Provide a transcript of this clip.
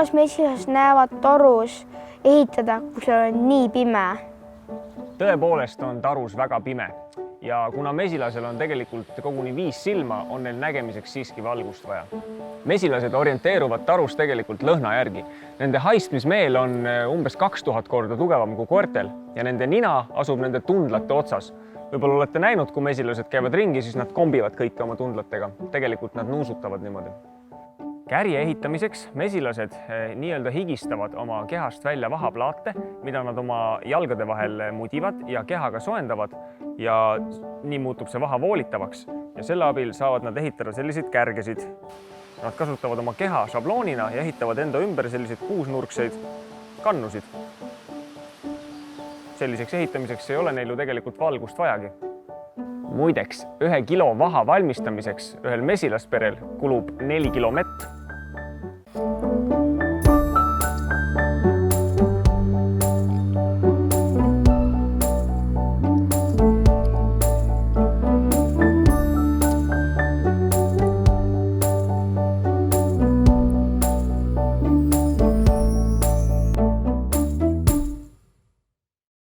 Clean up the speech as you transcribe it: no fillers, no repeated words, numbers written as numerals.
kuidas mesilased näevad torus ehitada, kui seal on nii pime? Tõepoolest on tarus väga pime ja kuna mesilasel on tegelikult koguni 5 silma, on neil nägemiseks siiski valgust vaja. Mesilased orienteeruvad tarus tegelikult lõhna järgi. Nende haistmismeel on umbes 2000 korda tugevam kui koertel ja nende nina asub nende tundlate otsas. Võib-olla olete näinud, kui mesilased käivad ringi, siis nad kombivad kõike oma tundlatega. Tegelikult nad nuusutavad niimoodi. Kärje ehitamiseks mesilased nii-öelda higistavad oma kehast välja vahaplaate, mida nad oma jalgade vahel mudivad ja kehaga soendavad ja nii muutub see vaha voolitavaks ja selle abil saavad nad ehitada selliseid kärgesid. Nad kasutavad oma keha šabloonina ja ehitavad enda ümber selliseid kuusnurkseid kannusid. Selliseks ehitamiseks ei ole neil ju tegelikult valgust vajagi. Muideks, 1 kilo vaha valmistamiseks ühel mesilasperel kulub 4 kilo mett.